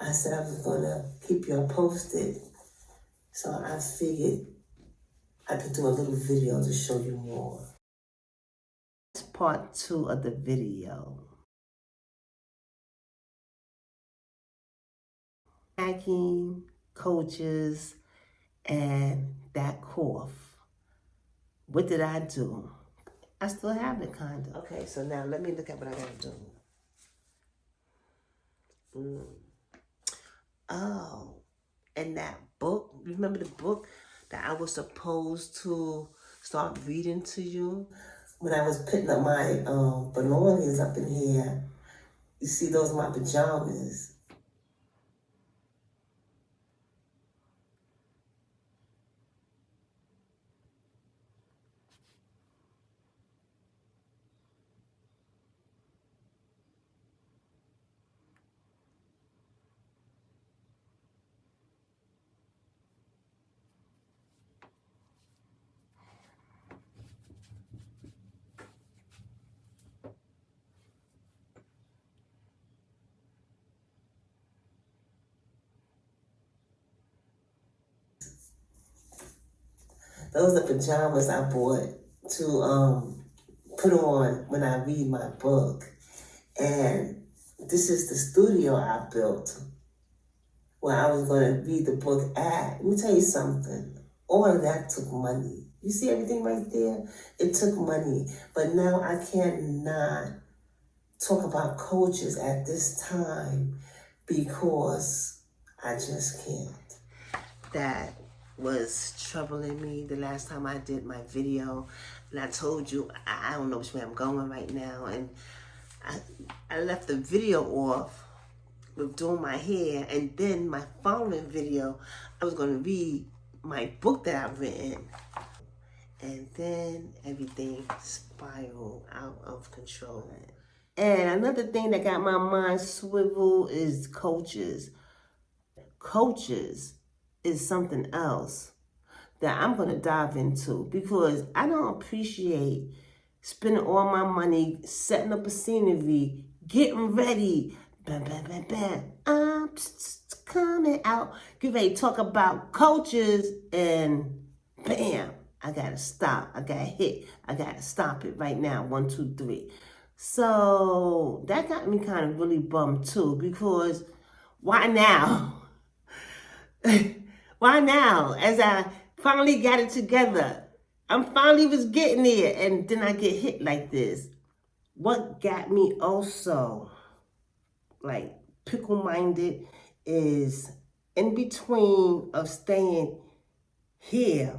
I said I was gonna keep y'all posted. So I figured I could do a little video to show you more. That's part 2 of the video. Hacking, coaches, and that cough. What did I do? I still have it, kind of. Okay, so now let me look at what I gotta do. Oh, and that book, remember the book that I was supposed to start reading to you? When I was putting up my belongings up in here, you see those are my pajamas. Those are pajamas I bought to put on when I read my book. And this is the studio I built where I was going to read the book at. Let me tell you something. All of that took money. You see everything right there? It took money. But now I can't not talk about coaches at this time because I just can't. That was troubling me the last time I did my video. And I told you, I don't know which way I'm going right now. And I left the video off with doing my hair. And then my following video, I was going to read my book that I've written. And then everything spiraled out of control. And another thing that got my mind swivel is coaches. Coaches is something else that I'm going to dive into because I don't appreciate spending all my money setting up a scenery, getting ready, bam, bam, bam, bam. I'm just coming out, get ready to talk about coaches, and bam, I got to stop. I got to hit. I got to stop it right now. 1, 2, 3. So that got me kind of really bummed too because why now? Why now? As I finally got it together, I finally was getting there, and then I get hit like this. What got me also, like, pickle-minded is in between of staying here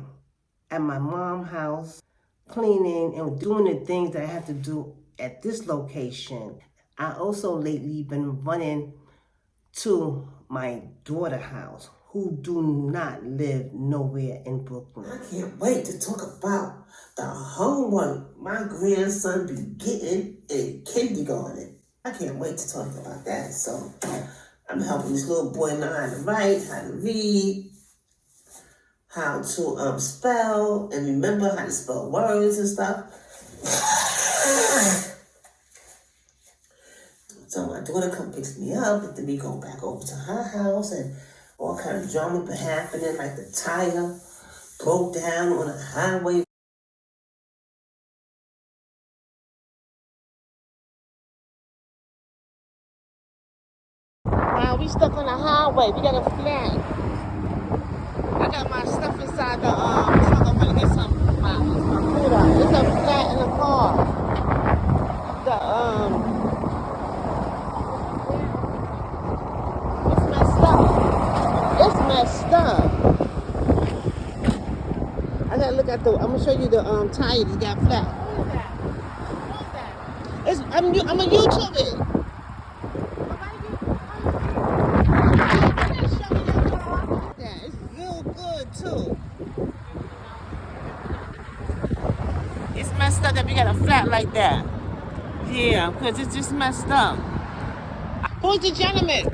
at my mom's house, cleaning and doing the things that I have to do at this location. I also lately been running to my daughter's house, who do not live nowhere in Brooklyn. I can't wait to talk about the homework my grandson be getting in kindergarten. I can't wait to talk about that. So I'm helping this little boy know how to write, how to read, how to spell, and remember how to spell words and stuff. So my daughter come picks me up, and then we go back over to her house, and all kind of drama been happening, like the tire broke down on a highway. We stuck on the highway. We got a flat. I got my stuff inside the trunk. I'm gonna get some my food out. It's a flat in the car. It's messed up. It's messed up. I gotta look at I'm gonna show you the tire that got flat. Who is that? Who is that? I'm gonna YouTube it. It's real good too. It's messed up that we got a flat like that. Yeah, because it's just messed up. Who's the gentleman?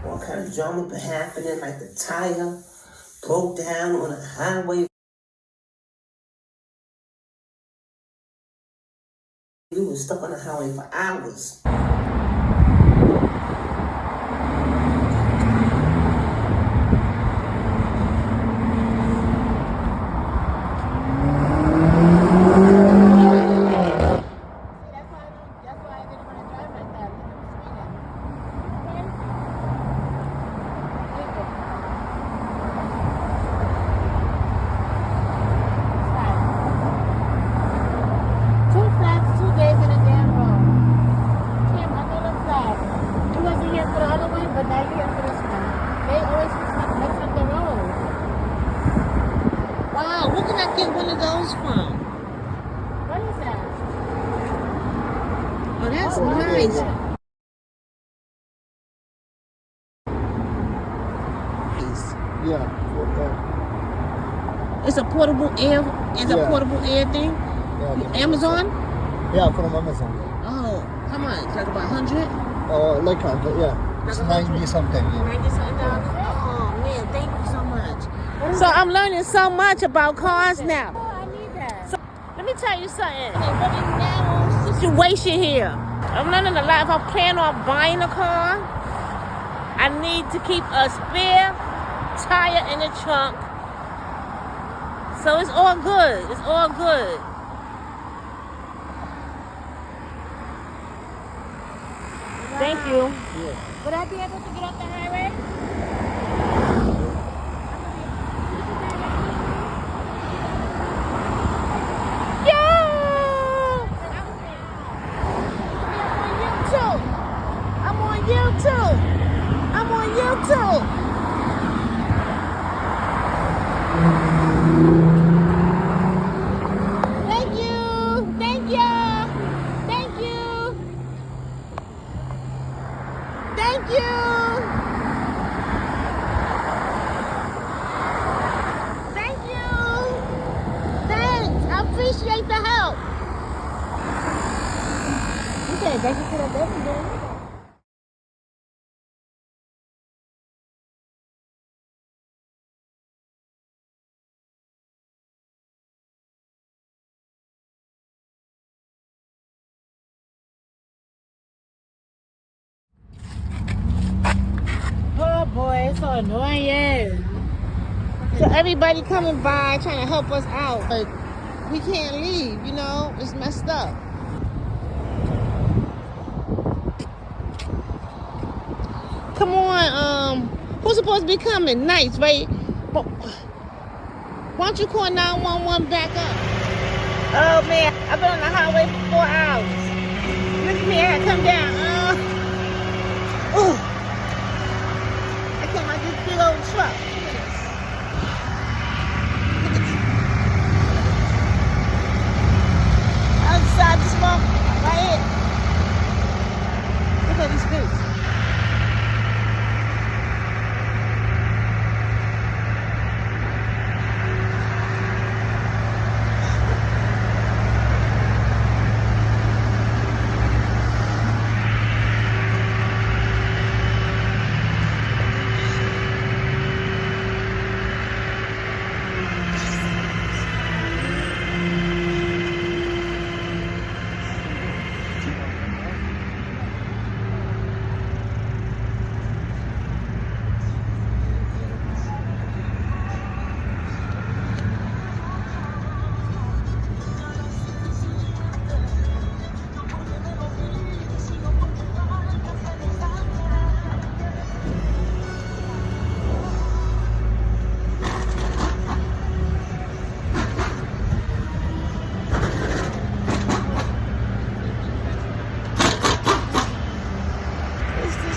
All kind of drama been happening, like the tire broke down on a highway. We were stuck on the highway for hours. are those from? What is that? Oh, that's nice. Yeah. It's a portable air. It's a Yeah. portable air thing. Yeah. Amazon. Yeah, from Amazon. Oh, how much? Like about 100? Like yeah. It's 90 something. Yeah. $90 something. Oh man, thank you so much. So I'm learning so much about cars now. Oh, I need that. So let me tell you something. A very narrow situation here. I'm learning a lot. If I plan on buying a car, I need to keep a spare tire in the trunk. So it's all good. It's all good. Thank you. Would I be able to get off the highway? Yeah! I'm on YouTube. I'm on YouTube. Thank you. Thank you. Thank you. Thank you. Thank you. Thanks. I appreciate the help. You said thank you to the baby. Oh boy, it's so annoying. So everybody coming by trying to help us out, but we can't leave, you know, it's messed up. Come on, who's supposed to be coming? Nice, right? But why don't you call 911 back up? Oh man, I've been on the highway for 4 hours. Look at me, I gotta come down. I came out this big old truck. Outside this smoke, right here. Look at these boots.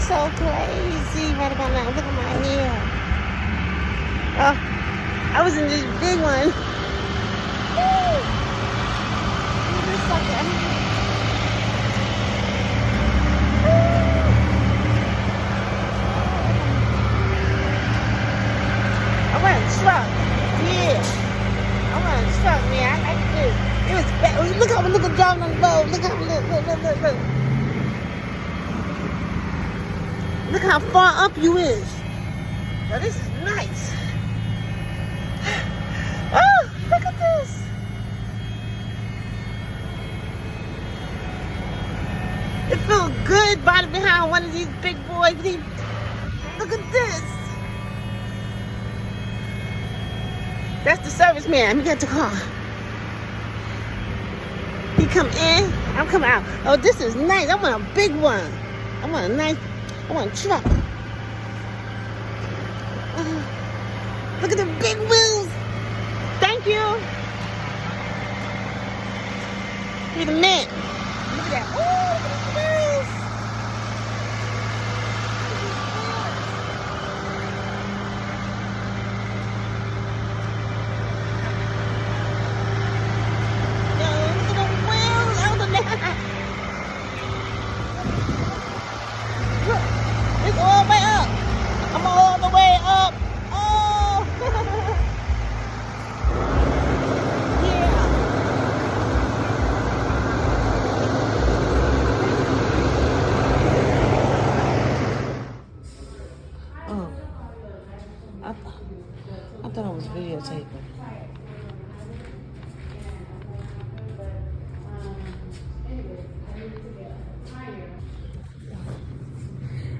So crazy right about now. Look at my hair. Oh, I was in this big one. I want a truck. Yeah. I want a truck, man. I like this. It was bad. Look how we look at driving on the road. Look how we look. Look how far up you is. Now this is nice. Oh, look at this. It feels good riding behind one of these big boys. Look at this. That's the serviceman. He got the car. He come in, I'm coming out. Oh, this is nice. I want a big one. I want a truck. Look at the big wheels. Thank you. You're the man. Look at that. Ooh, look at the wheels.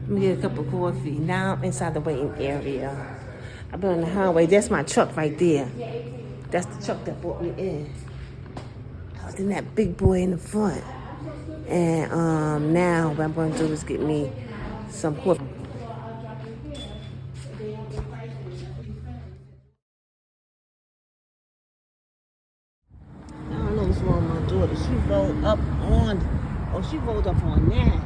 Let me get a cup of coffee. Now I'm inside the waiting area. I've been on the highway. That's my truck right there. That's the truck that brought me in. I was in that big boy in the front. And now what I'm going to do is get me some coffee. I don't know what's wrong with my daughter. She rolled up on that.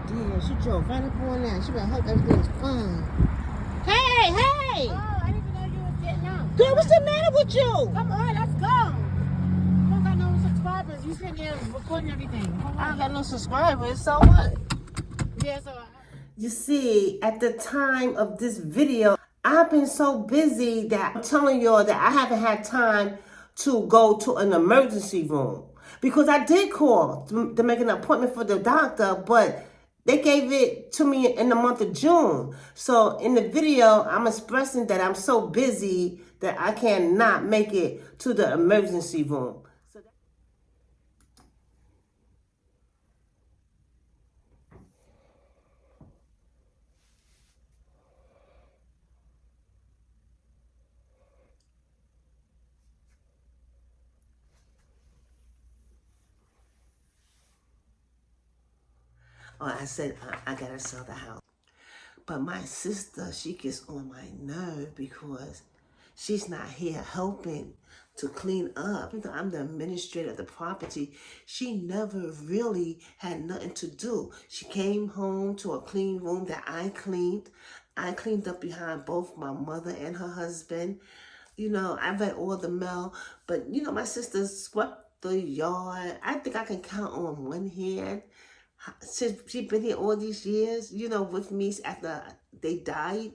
Yeah, she drove right up on that. She better hope everything's fine. Hey! Oh, I didn't know you was getting up. Girl, what's the matter with you? Come on, let's go. You don't got no subscribers. You sitting there recording everything. I don't got no subscribers, so what? Yeah, so You see, at the time of this video, I've been so busy that I'm telling y'all that I haven't had time to go to an emergency room. Because I did call to make an appointment for the doctor, but they gave it to me in the month of June. So in the video, I'm expressing that I'm so busy that I cannot make it to the emergency room. Oh, I said, I gotta sell the house. But my sister, she gets on my nerve because she's not here helping to clean up. I'm the administrator of the property. She never really had nothing to do. She came home to a clean room that I cleaned. I cleaned up behind both my mother and her husband. You know, I read all the mail, but you know, my sister swept the yard. I think I can count on one hand. Since she's been here all these years, you know, with me after they died.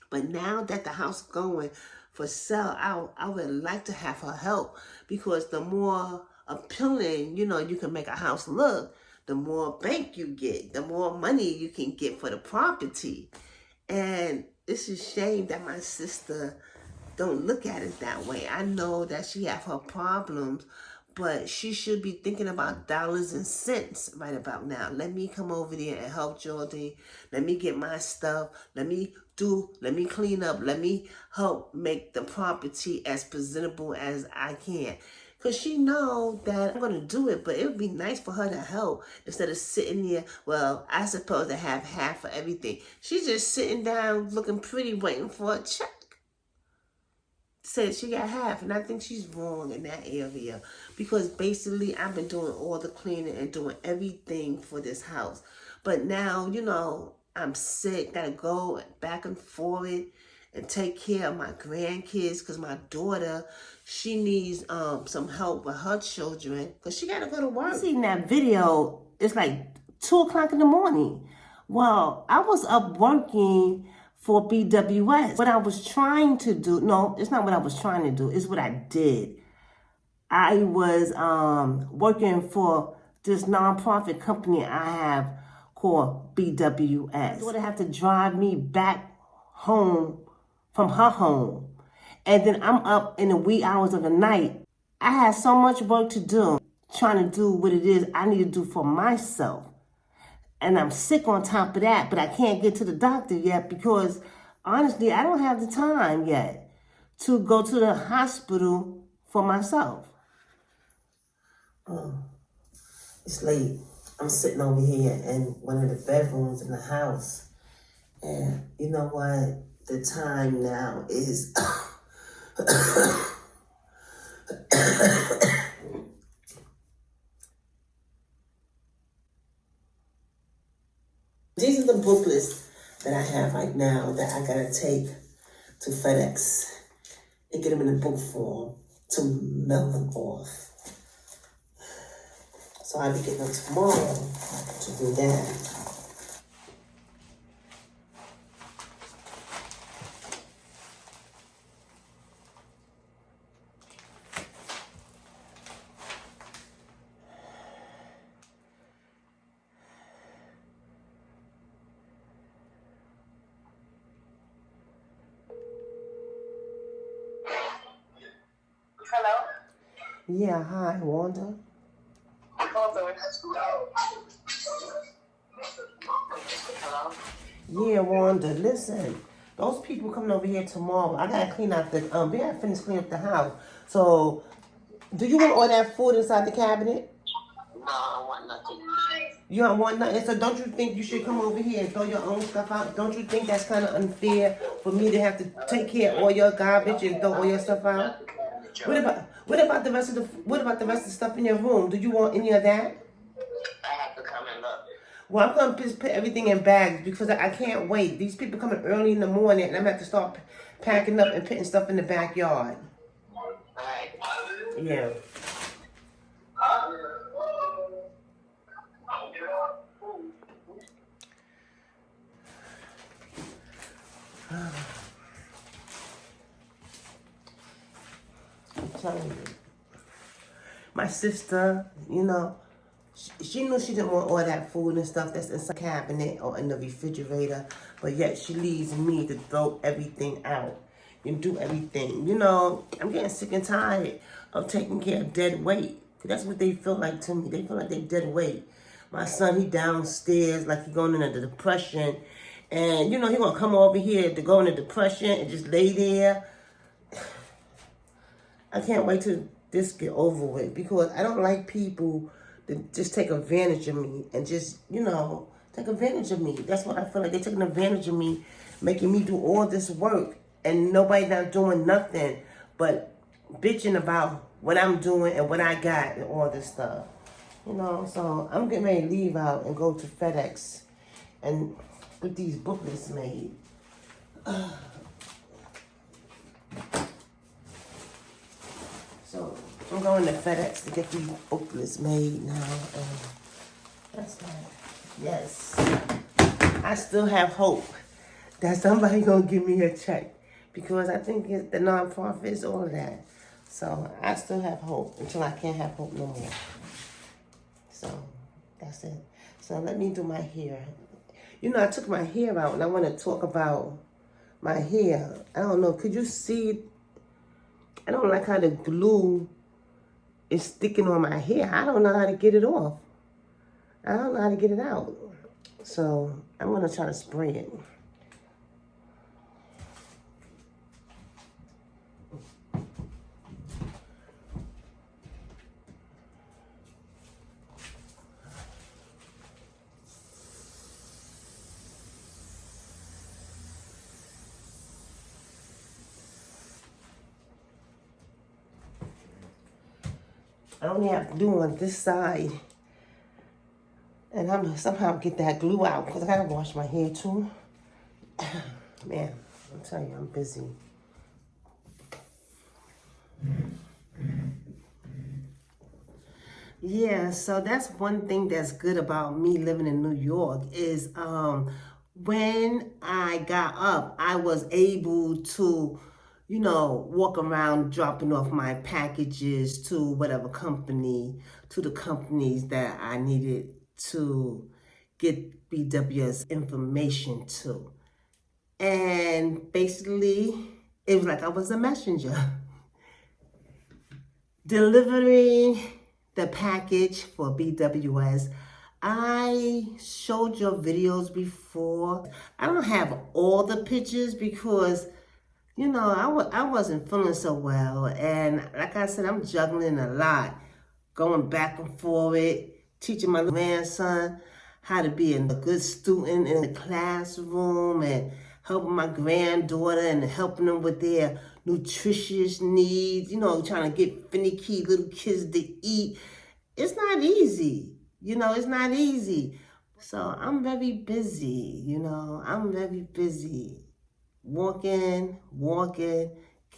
But now that the house is going for sale, I would like to have her help, because the more appealing, you know, you can make a house look, the more bank you get, the more money you can get for the property. And it's a shame that my sister don't look at it that way. I know that she have her problems, but she should be thinking about dollars and cents right about now. Let me come over there and help Jordan. Let me get my stuff. Let me clean up. Let me help make the property as presentable as I can. Because she know that I'm going to do it, but it would be nice for her to help instead of sitting there. Well, I suppose to have half of everything. She's just sitting down looking pretty, waiting for a check. Said she got half, and I think she's wrong in that area, because basically I've been doing all the cleaning and doing everything for this house. But now, you know, I'm sick, gotta go back and forth and take care of my grandkids, because my daughter, she needs some help with her children, because she gotta go to work. Seeing that video, it's like 2 o'clock in the morning. Well, I was up working for BWS. What I was trying to do, no, it's not what I was trying to do, it's what I did. I was working for this nonprofit company I have called BWS. My daughter had to drive me back home from her home. And then I'm up in the wee hours of the night. I had so much work to do, trying to do what it is I need to do for myself. And I'm sick on top of that, but I can't get to the doctor yet because, honestly, I don't have the time yet to go to the hospital for myself. It's late. I'm sitting over here in one of the bedrooms in the house. And you know what? The time now is... These are the booklets that I have right now that I gotta take to FedEx and get them in a book form to mail them off. So I'll be getting them tomorrow to do that. Hello? Yeah, hi, Wanda. Hold on. Yeah, Wanda, listen. Those people coming over here tomorrow. I gotta clean out the we gotta finish cleaning up the house. So do you want all that food inside the cabinet? No, I don't want nothing. You don't want nothing. So don't you think you should come over here and throw your own stuff out? Don't you think that's kind of unfair for me to have to take care of all your garbage and throw all your stuff out? What about the rest of the stuff in your room? Do you want any of that? I have to come and look. Well, I'm gonna just put everything in bags because I can't wait. These people coming early in the morning, and I'm gonna have to start packing up and putting stuff in the backyard. Alright. Yeah. I'm telling you. My sister, you know, she knew she didn't want all that food and stuff that's in the cabinet or in the refrigerator, but yet she leaves me to throw everything out and do everything. You know, I'm getting sick and tired of taking care of dead weight. That's what they feel like to me. They feel like they're dead weight. My son, he downstairs like he going into depression. And, you know, he gonna come over here to go into depression and just lay there. I can't wait till this get over with because I don't like people that just take advantage of me and just, you know, take advantage of me. That's what I feel like. They're taking advantage of me, making me do all this work and nobody not doing nothing but bitching about what I'm doing and what I got and all this stuff. You know, so I'm getting ready to leave out and go to FedEx and get these booklets made. So I'm going to FedEx to get these booklets made now. And that's that. Yes. I still have hope that somebody gonna give me a check because I think it's the non-profits, all of that. So I still have hope until I can't have hope no more. So that's it. So let me do my hair. You know, I took my hair out and I want to talk about my hair. I don't know. Could you see? I don't like how the glue is sticking on my hair. I don't know how to get it off. I don't know how to get it out. So I'm going to try to spray it. I only have glue on this side. And I'm gonna somehow get that glue out because I gotta wash my hair too. Man, I'm telling you, I'm busy. Yeah, so that's one thing that's good about me living in New York is when I got up, I was able to, you know, walk around dropping off my packages to whatever company, to the companies that I needed to get BWS information to. And basically, it was like I was a messenger. Delivering the package for BWS. I showed your videos before. I don't have all the pictures because, you know, I wasn't feeling so well. And like I said, I'm juggling a lot, going back and forth, teaching my grandson how to be a good student in the classroom and helping my granddaughter and helping them with their nutritious needs, you know, trying to get finicky little kids to eat. It's not easy, you know, it's not easy. So I'm very busy, you know, I'm very busy. Walking,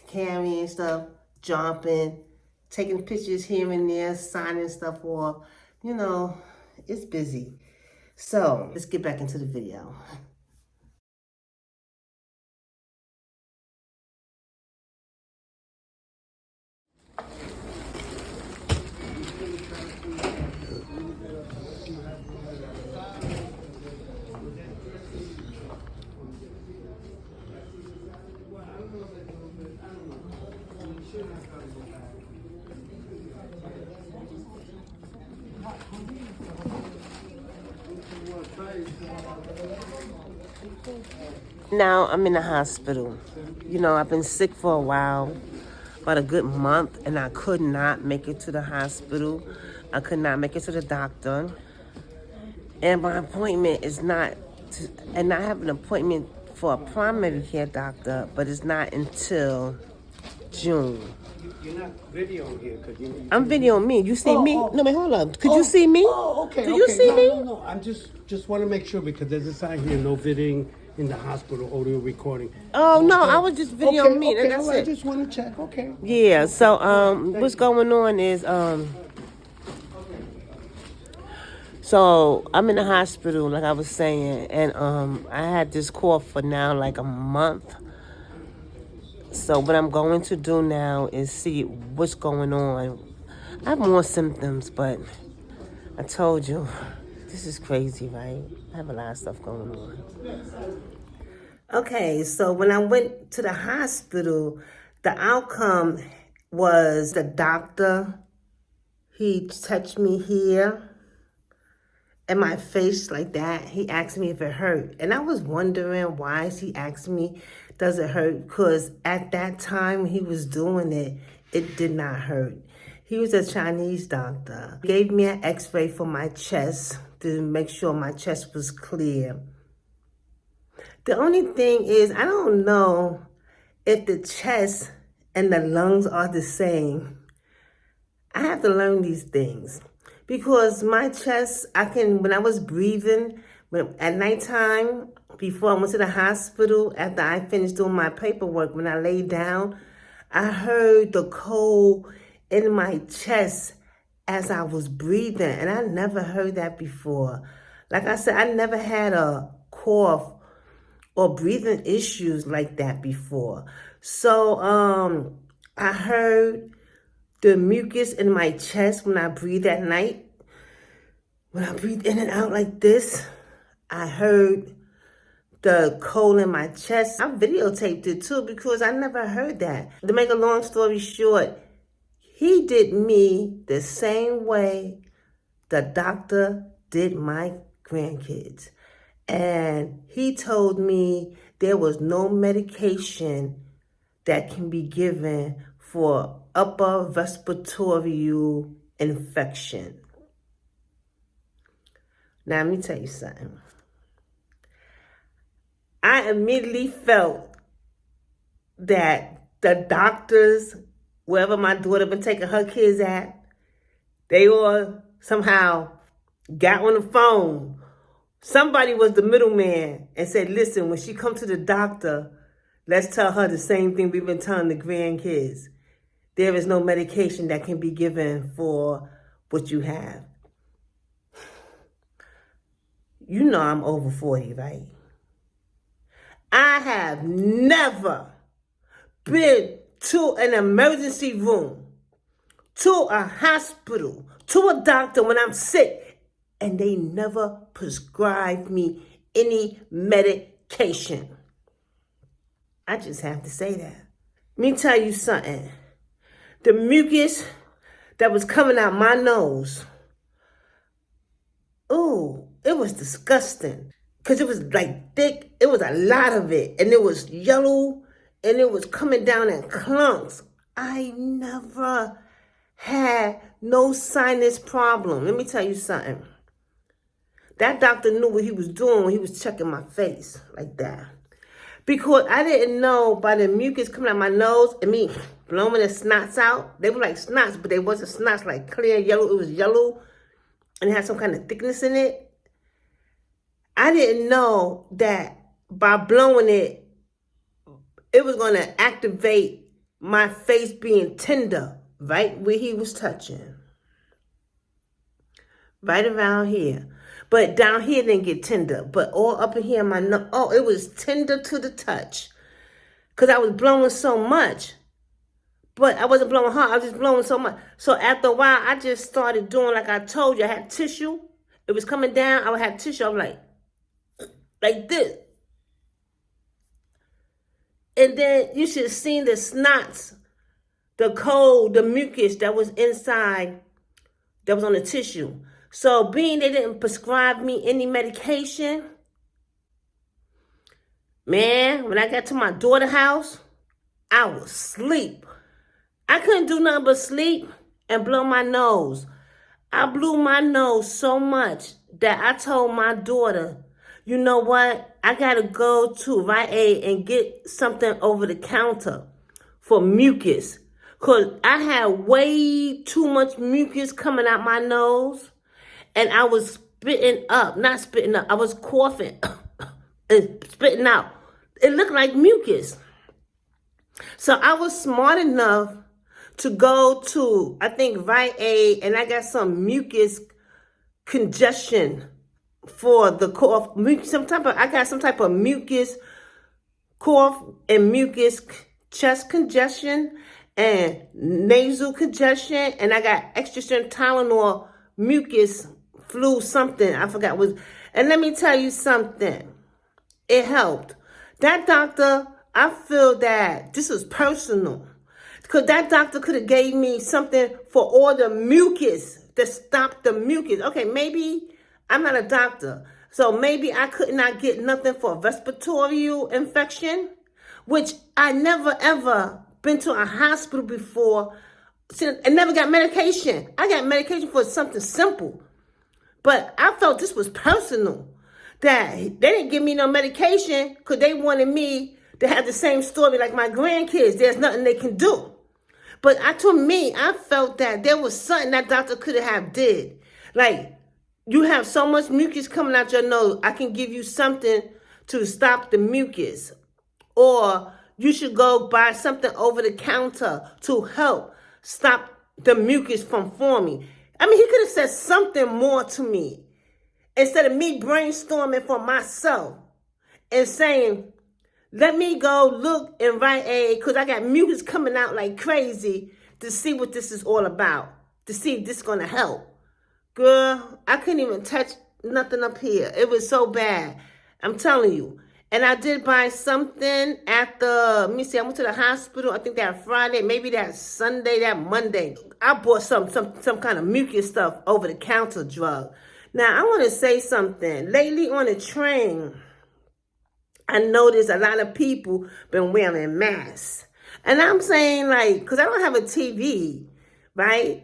carrying stuff, jumping, taking pictures here and there, signing stuff off. You know, it's busy. So let's get back into the video. Now I'm in the hospital. You know, I've been sick for a while, about a good month, and I could not make it to the hospital. I could not make it to the doctor. And my appointment is not, and I have an appointment for a primary care doctor, but it's not until June. You're not videoing here, cause you. I'm videoing me. You see me? Oh. No, wait, hold up. Could you see me? Oh, okay. Could you see me? No. I'm just want to make sure because there's a sign here: no videoing in the hospital, audio recording. Oh no, I was just videoing me. Okay, That's all right, it. just want to check. Okay. Yeah. So what's going on is so I'm in the hospital, like I was saying, and I had this cough for now like a month. So what I'm going to do now is see what's going on. I have more symptoms, but I told you, this is crazy, right? I have a lot of stuff going on. Okay, so when I went to the hospital, the outcome was the doctor, he touched me here and my face like that. He asked me if it hurt. And I was wondering why is he asking me, does it hurt? Because at that time when he was doing it, it did not hurt. He was a Chinese doctor. He gave me an x-ray for my chest to make sure my chest was clear. The only thing is, I don't know if the chest and the lungs are the same. I have to learn these things. Because my chest, when I was breathing, at nighttime, before I went to the hospital, after I finished doing my paperwork, when I laid down, I heard the cold in my chest as I was breathing. And I never heard that before. Like I said, I never had a cough or breathing issues like that before. So I heard the mucus in my chest when I breathe at night. When I breathe in and out like this, I heard the cold in my chest. I videotaped it too because I never heard that. To make a long story short, he did me the same way the doctor did my grandkids. And he told me there was no medication that can be given for upper respiratory infection. Now, let me tell you something. I immediately felt that the doctors, wherever my daughter been taking her kids at, they all somehow got on the phone. Somebody was the middleman and said, listen, when she comes to the doctor, let's tell her the same thing we've been telling the grandkids. There is no medication that can be given for what you have. You know I'm over 40, right? I have never been to an emergency room, to a hospital, to a doctor when I'm sick, and they never prescribed me any medication. I just have to say that. Let me tell you something. The mucus that was coming out my nose, ooh, it was disgusting. Because it was like thick, it was a lot of it. And it was yellow, and it was coming down in clumps. I never had no sinus problem. Let me tell you something. That doctor knew what he was doing when he was checking my face like that. Because I didn't know by the mucus coming out my nose and me blowing the snots out. They were like snots, but they wasn't snots like clear yellow. It was yellow and it had some kind of thickness in it. I didn't know that by blowing it, it was going to activate my face being tender right where he was touching. Right around here. But down here didn't get tender. But all up in here, my nose, oh, it was tender to the touch. Because I was blowing so much. But I wasn't blowing hard. I was just blowing so much. So after a while, I just started doing like I told you. I had tissue. It was coming down. I would have tissue. I was like this. And then you should have seen the snots, the cold, the mucus that was inside, that was on the tissue. So being they didn't prescribe me any medication, Man, when I got to my daughter's house, I was asleep. I couldn't do nothing but sleep and blow my nose. I blew my nose so much that I told my daughter, you know what? I gotta go to Rite Aid and get something over the counter for mucus. Cause I had way too much mucus coming out my nose. And I was not spitting up, I was coughing and spitting out. It looked like mucus. So I was smart enough to go to, I think, Rite Aid, and I got some mucus congestion for the cough. I got some type of mucus cough and mucus chest congestion and nasal congestion, and I got extra strength Tylenol mucus flu something. I forgot what. And let me tell you something. It helped. That doctor, I feel that this was personal. Because that doctor could have gave me something for all the mucus to stop the mucus. Okay, maybe I'm not a doctor. So maybe I could not get nothing for respiratory infection, which I never ever been to a hospital before and never got medication. I got medication for something simple. But I felt this was personal. That they didn't give me no medication because they wanted me to have the same story like my grandkids. There's nothing they can do. But I felt that there was something that doctor could have did. Like, you have so much mucus coming out your nose, I can give you something to stop the mucus. Or you should go buy something over the counter to help stop the mucus from forming. I mean, he could have said something more to me instead of me brainstorming for myself and saying, let me go look in Rite Aid because I got mucus coming out like crazy to see what this is all about, to see if this is going to help. Girl, I couldn't even touch nothing up here. It was so bad. I'm telling you. And I did buy something at I went to the hospital, I think that Friday, maybe that Sunday, that Monday. I bought some kind of mucus stuff over the counter drug. Now, I want to say something. Lately on the train, I noticed a lot of people been wearing masks. And I'm saying, like, because I don't have a TV, right?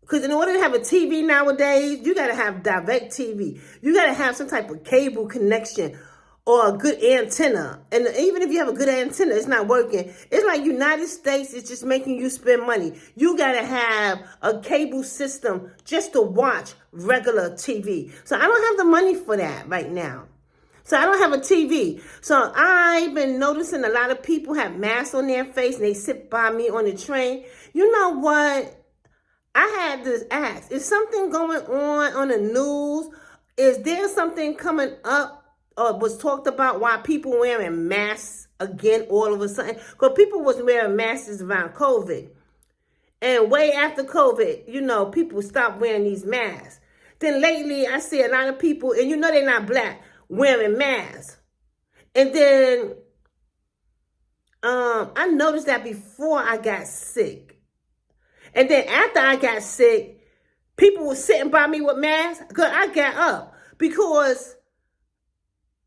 Because in order to have a TV nowadays, you got to have direct TV. You got to have some type of cable connection or a good antenna. And even if you have a good antenna, it's not working. It's like United States is just making you spend money. You got to have a cable system just to watch regular TV. So I don't have the money for that right now. So I don't have a TV. So I've been noticing a lot of people have masks on their face and they sit by me on the train. You know what? I had to ask, is something going on the news? Is there something coming up or was talked about why people wearing masks again all of a sudden? Because people was wearing masks around COVID. And way after COVID, you know, people stopped wearing these masks. Then lately, I see a lot of people, and you know they're not black, wearing masks. And then I noticed that before I got sick. And then after I got sick, people were sitting by me with masks because I got up. Because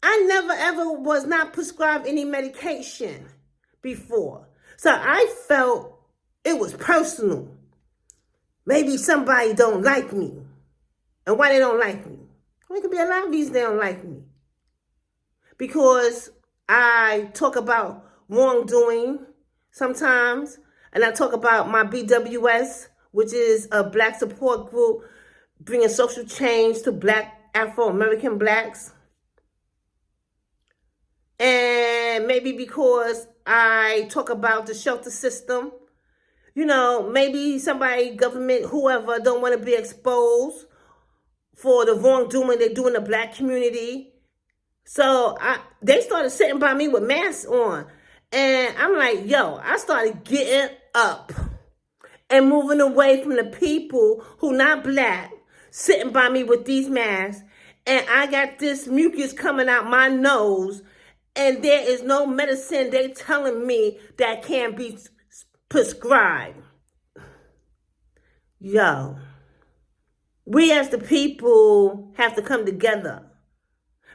I never ever was not prescribed any medication before. So I felt it was personal. Maybe somebody don't like me. And why they don't like me? Well, it could be a lot of reasons they don't like me. Because I talk about wrongdoing sometimes. And I talk about my BWS, which is a black support group bringing social change to black Afro-American blacks. And maybe because I talk about the shelter system, you know, maybe somebody, government, whoever, don't want to be exposed for the wrongdoing they do in the black community. So they started sitting by me with masks on. And I'm like, yo, I started getting up and moving away from the people who not black, sitting by me with these masks. And I got this mucus coming out my nose. And there is no medicine they telling me that can be prescribed. Yo, we as the people have to come together.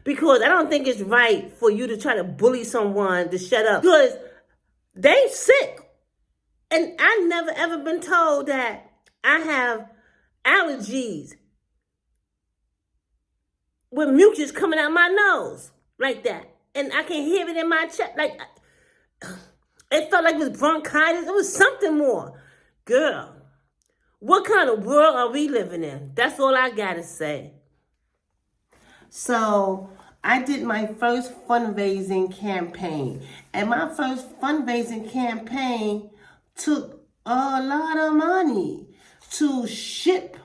Because I don't think it's right for you to try to bully someone to shut up. Because they sick. And I never ever been told that I have allergies with mucus coming out my nose like that. And I can hear it in my chest. Like, it felt like it was bronchitis. It was something more. Girl, what kind of world are we living in? That's all I gotta say. So I did my first fundraising campaign. And my first fundraising campaign took a lot of money to ship,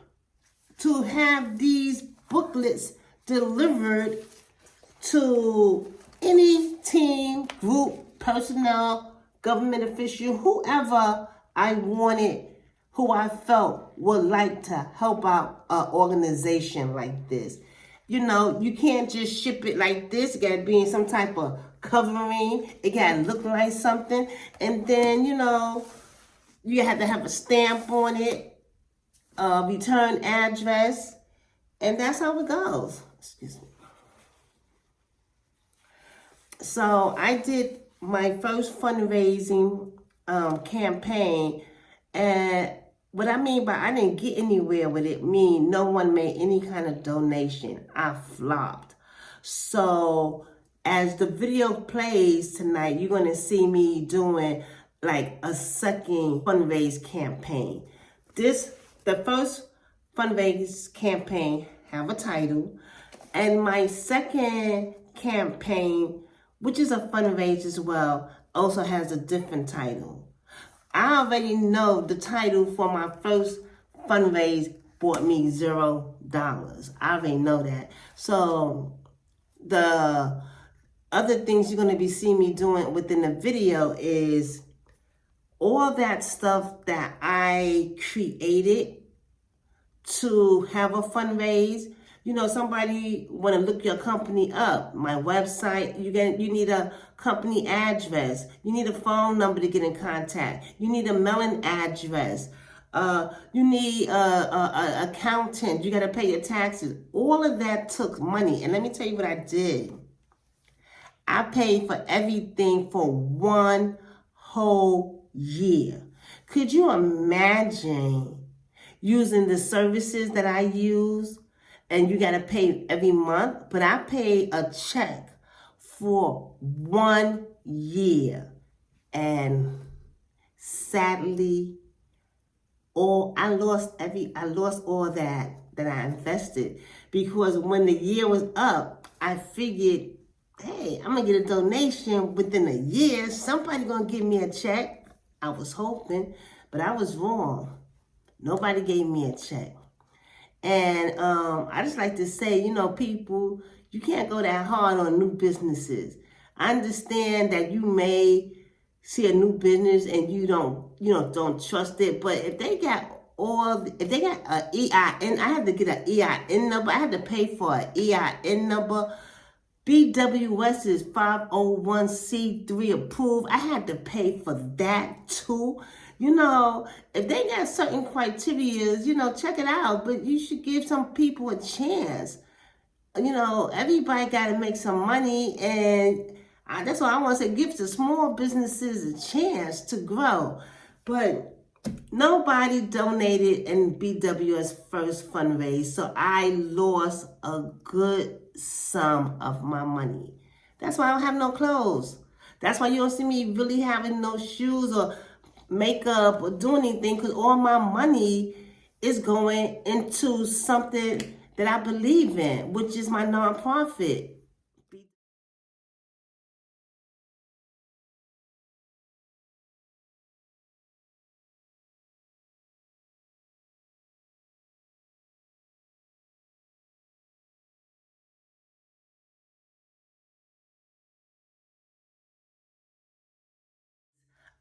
to have these booklets delivered to any team, group, personnel, government official, whoever I wanted, who I felt would like to help out an organization like this. You know, you can't just ship it like this. It got to be in some type of covering. It got to look like something. And then, you know, you have to have a stamp on it, a return address. And that's how it goes. Excuse me. So I did my first fundraising campaign, and what I mean by I didn't get anywhere with it mean no one made any kind of donation. I flopped. So as the video plays tonight, you're going to see me doing like a second fundraise campaign. The first fundraise campaign have a title, and my second campaign, which is a fundraise as well, also has a different title. I already know the title for my first fundraise bought me $0. I already know that. So the other things you're going to be seeing me doing within the video is all that stuff that I created to have a fundraise. You know, somebody want to look your company up. My website, you need a company address. You need a phone number to get in contact. You need a mailing address. You need a accountant. You got to pay your taxes. All of that took money. And let me tell you what I did. I paid for everything for 1 whole year. Could you imagine using the services that I use? And you got to pay every month. But I paid a check for 1 year. And sadly, I lost all that I invested. Because when the year was up, I figured, hey, I'm going to get a donation within a year. Somebody going to give me a check. I was hoping, but I was wrong. Nobody gave me a check. And I just like to say, you know, people, you can't go that hard on new businesses. I understand that you may see a new business and you don't trust it. But if they got an EIN, I had to get an EIN number. I had to pay for an EIN number. BWS is 501c3 approved. I had to pay for that too. You know, if they got certain criteria, you know, check it out. But you should give some people a chance. You know, everybody got to make some money. And that's why I want to say give the small businesses a chance to grow. But nobody donated in BWS first fundraise. So I lost a good sum of my money. That's why I don't have no clothes. That's why you don't see me really having no shoes or makeup or do anything, because all my money is going into something that I believe in, which is my nonprofit.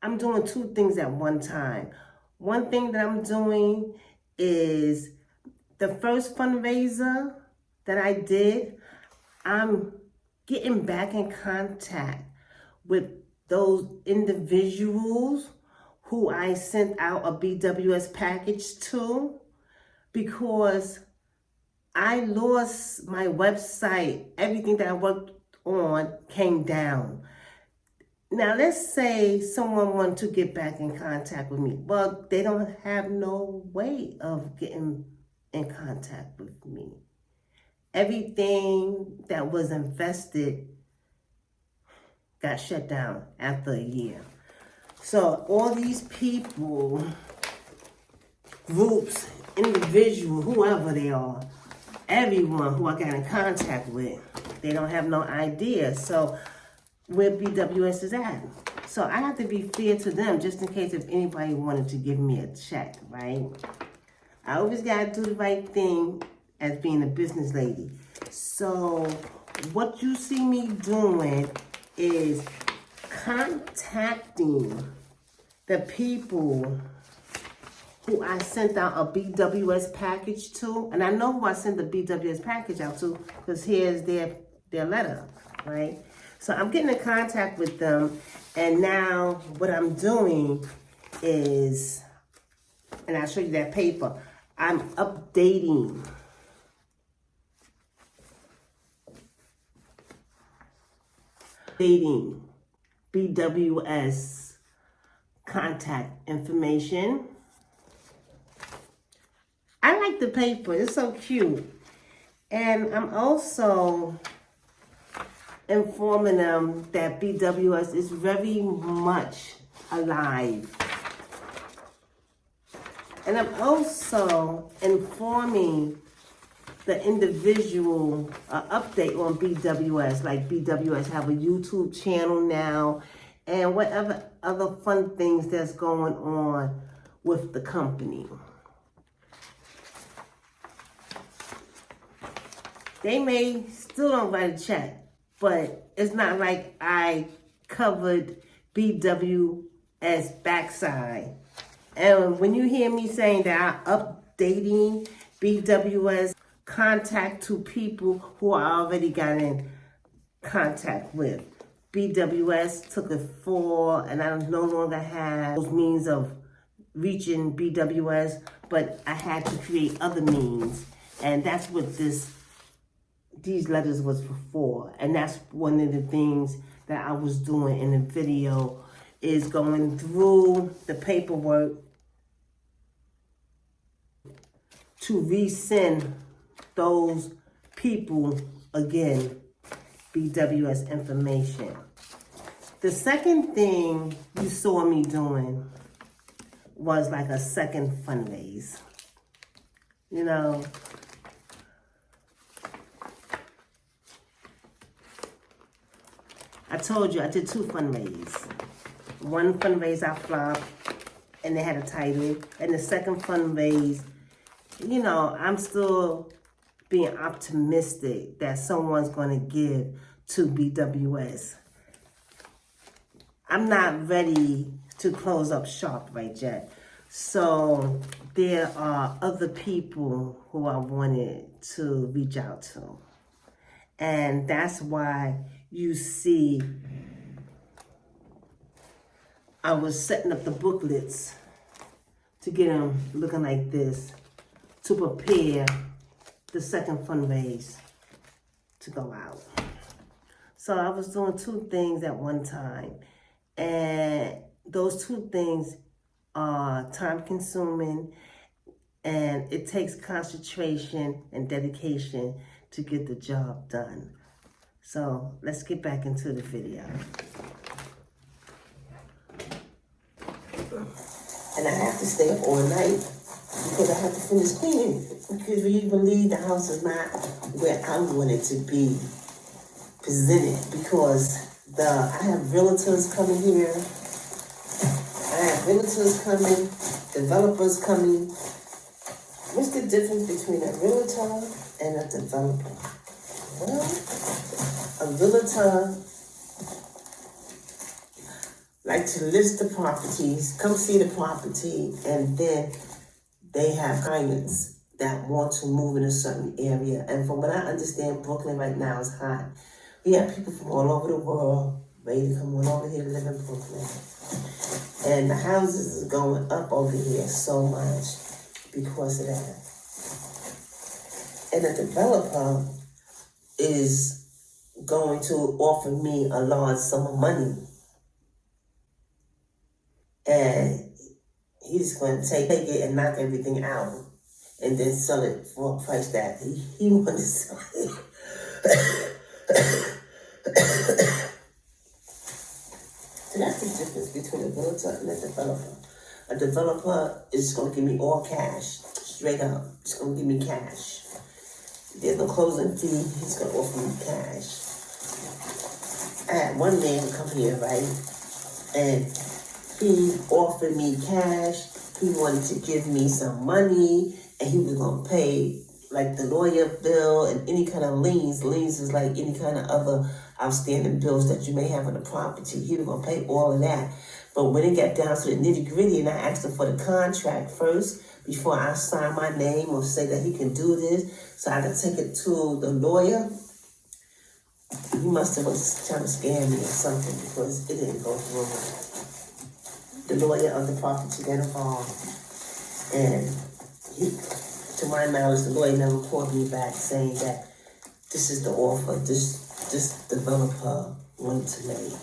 I'm doing two things at one time. One thing that I'm doing is the first fundraiser that I did, I'm getting back in contact with those individuals who I sent out a BWS package to, because I lost my website. Everything that I worked on came down. Now, let's say someone wanted to get back in contact with me. Well, they don't have no way of getting in contact with me. Everything that was invested got shut down after a year. So all these people, groups, individuals, whoever they are, everyone who I got in contact with, they don't have no idea. So where BWS is at. So I have to be fair to them just in case if anybody wanted to give me a check, right? I always got to do the right thing as being a business lady. So what you see me doing is contacting the people who I sent out a BWS package to. And I know who I sent the BWS package out to because here's their letter, right? So I'm getting in contact with them, and now what I'm doing is, and I'll show you that paper, I'm updating BWS contact information. I like the paper, it's so cute. And I'm also informing them that BWS is very much alive. And I'm also informing the individual update on BWS, like BWS have a YouTube channel now, and whatever other fun things that's going on with the company. They may still don't write a check, but it's not like I covered BWS backside. And when you hear me saying that I'm updating BWS, contact to people who I already got in contact with. BWS took a fall, and I no longer have those means of reaching BWS, but I had to create other means. And that's what these letters was for. And that's one of the things that I was doing in the video, is going through the paperwork to resend those people again BWS information. The second thing you saw me doing was like a second fundraise. You know, I told you I did 2 fundraisers. One fundraise I flopped and they had a title. And the second fundraise, you know, I'm still being optimistic that someone's going to give to BWS. I'm not ready to close up shop right yet. So there are other people who I wanted to reach out to. And that's why you see I was setting up the booklets to get them looking like this to prepare the second fundraise to go out. So I was doing 2 things at one time. And those 2 things are time consuming, and it takes concentration and dedication to get the job done. So let's get back into the video. And I have to stay up all night because I have to finish cleaning. Because when you believe the house is not where I want it to be presented, because I have realtors coming here. I have realtors coming, developers coming. What's the difference between a realtor and a developer? Well, a realtor like to list the properties, come see the property, and then they have clients that want to move in a certain area. And from what I understand, Brooklyn right now is hot. We have people from all over the world ready to come on over here to live in Brooklyn. And the houses are going up over here so much because of that. And the developer is going to offer me a large sum of money. And he's going to take it and knock everything out and then sell it for a price that he wanted to sell it. So that's the difference between a realtor and a developer. A developer is going to give me all cash, straight up. It's going to give me cash. There's no closing fee. He's going to offer me cash. I had one man come here, right? And he offered me cash. He wanted to give me some money, and he was going to pay like the lawyer bill and any kind of liens. Liens is like any kind of other outstanding bills that you may have on the property. He was going to pay all of that. But when it got down to the nitty gritty, and I asked him for the contract first before I sign my name or say that he can do this, so I could take it to the lawyer. He must have was trying to scam me or something because it didn't go through. The lawyer of the property got involved, and he, to my knowledge, the lawyer never called me back saying that this is the offer this developer wanted to make.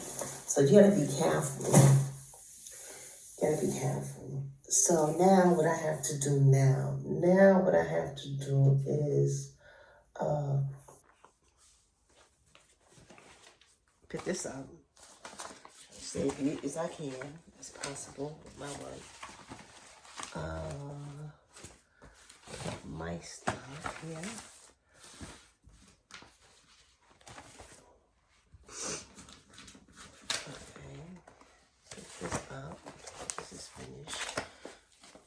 So you gotta be careful. You gotta be careful. So now what I have to do what I have to do is pick this up. Save it as I can, as possible with my work. Put my stuff here. Okay, pick this up. This is finished.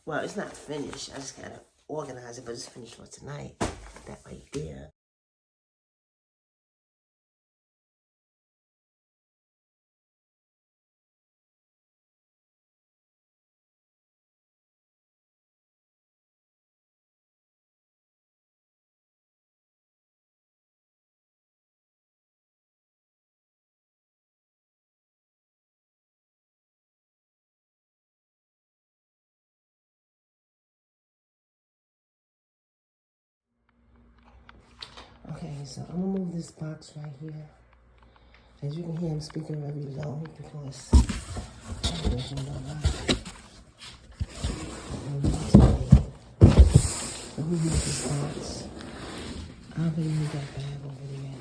Well, it's not finished. I just gotta organize it, but it's finished for tonight. That right there. Okay, so I'm gonna move this box right here. As you can hear, I'm speaking very low because I'm working a lot. Let me move this box. I already moved that bag over there.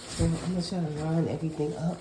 So I'm gonna try to line everything up.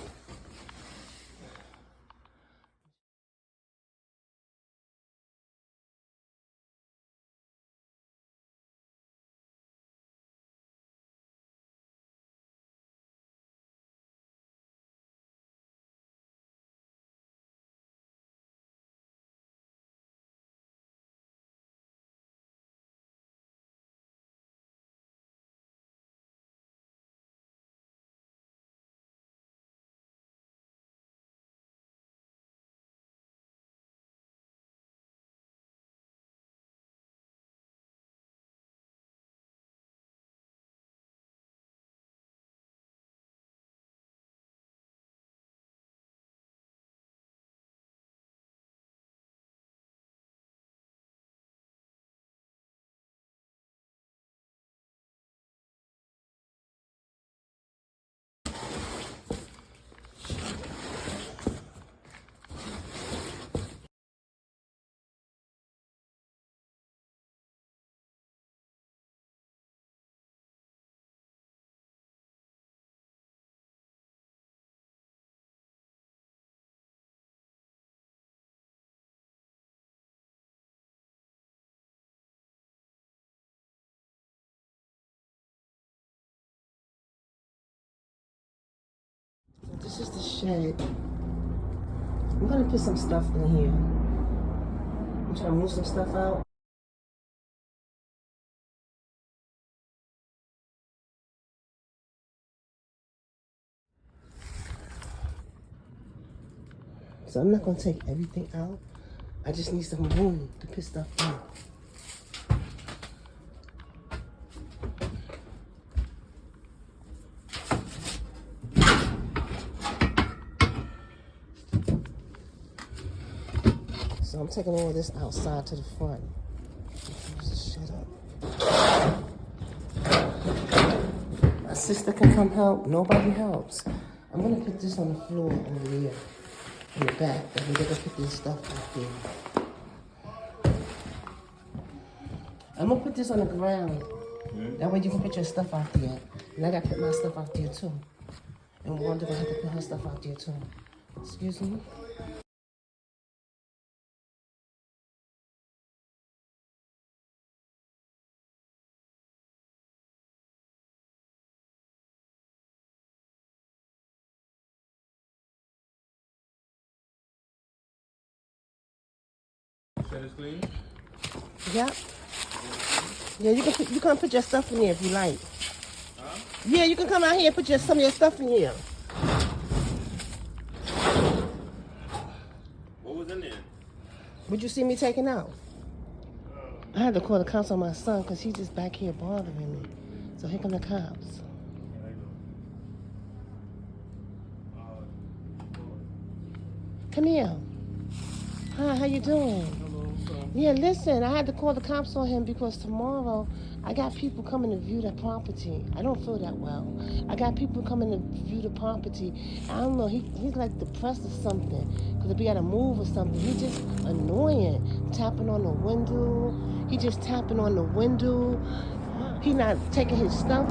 This is the shed. I'm gonna put some stuff in here. I'm trying to move some stuff out. So I'm not gonna take everything out. I just need some room to put stuff in. So So I'm taking all this outside to the front. Shut up. My sister can come help. Nobody helps. I'm gonna put this on the floor over there in the back. And we're gonna put this stuff out there. I'm gonna put this on the ground. That way you can put your stuff out there. And I gotta put my stuff out there too. And Wanda gonna have to put her stuff out there too. Excuse me? Yep. Yeah, you can put your stuff in there if you like. Huh? Yeah, you can come out here and put some of your stuff in here. What was in there? Would you see me taking out? I had to call the cops on my son because he's just back here bothering me. So here come the cops. Come here. Hi, how you doing? Yeah, listen, I had to call the cops on him because tomorrow I got people coming to view the property. I don't feel that well. I got people coming to view the property. I don't know, he's like depressed or something. Because if he got to move or something, he's just annoying. Tapping on the window. He just tapping on the window. He not taking his stuff.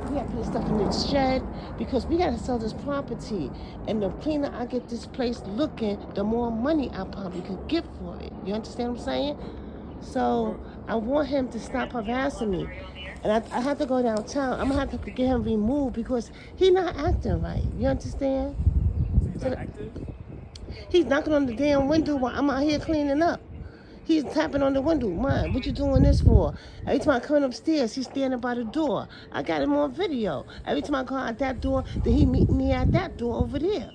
We got to put his stuff in the shed because we got to sell this property. And the cleaner I get this place looking, the more money I probably could get for it. You understand what I'm saying? So I want him to stop harassing me. And I have to go downtown. I'm going to have to get him removed because he's not acting right. You understand? He's not active? He's knocking on the damn window while I'm out here cleaning up. He's tapping on the window. Man, what you doing this for? Every time I come upstairs, he's standing by the door. I got him on video. Every time I go out that door, then he meet me at that door over there.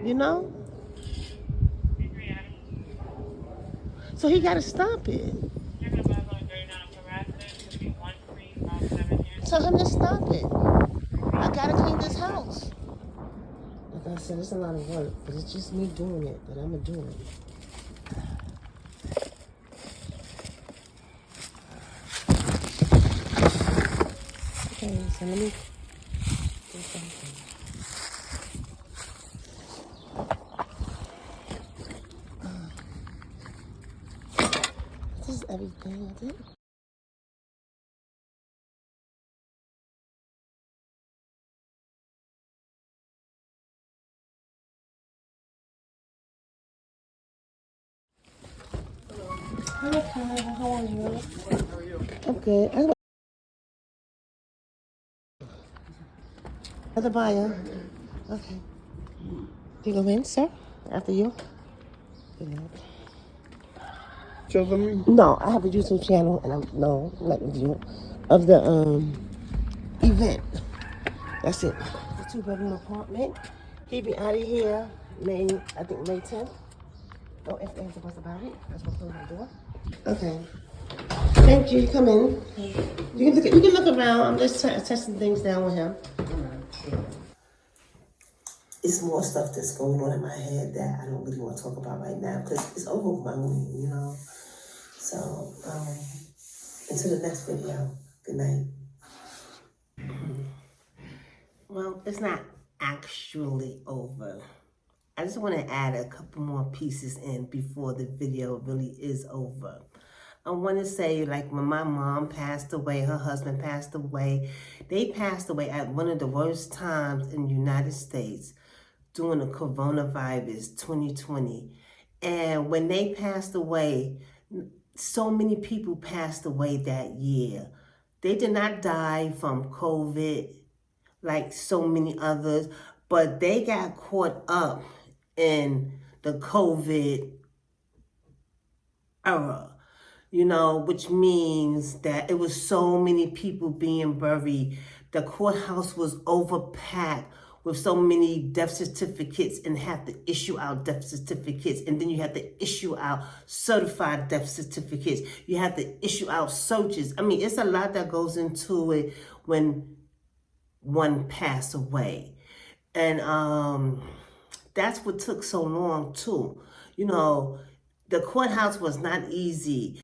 You know? So he got to stop it. Tell him to stop it. I got to clean this house. Like I said, it's a lot of work, but it's just me doing it, but I'm going to do it. Okay, so let me do something. This is everything I did. Hello, Kyle. How are you? I'm good. The buyer. Okay. You go in, sir? After you? No, I have a YouTube channel and I'm not review of the event. That's it. It's a 2-bedroom apartment. He be out of here May 10th. Don't ask us about it. That's what's close my door. Okay. Thank you. Come in. You can look around. I'm just testing things down with him. It's more stuff that's going on in my head that I don't really want to talk about right now because it's overwhelming, you know. So, until the next video, good night. Well, it's not actually over. I just want to add a couple more pieces in before the video really is over. I want to say, like, when my mom passed away, her husband passed away, they passed away at one of the worst times in the United States during the coronavirus 2020. And when they passed away, so many people passed away that year. They did not die from COVID like so many others, but they got caught up in the COVID era, you know, which means that it was so many people being buried. The courthouse was overpacked with so many death certificates and have to issue out death certificates. And then you have to issue out certified death certificates. You have to issue out searches. I mean, it's a lot that goes into it when one passed away. And that's what took so long too. You know, The courthouse was not easy.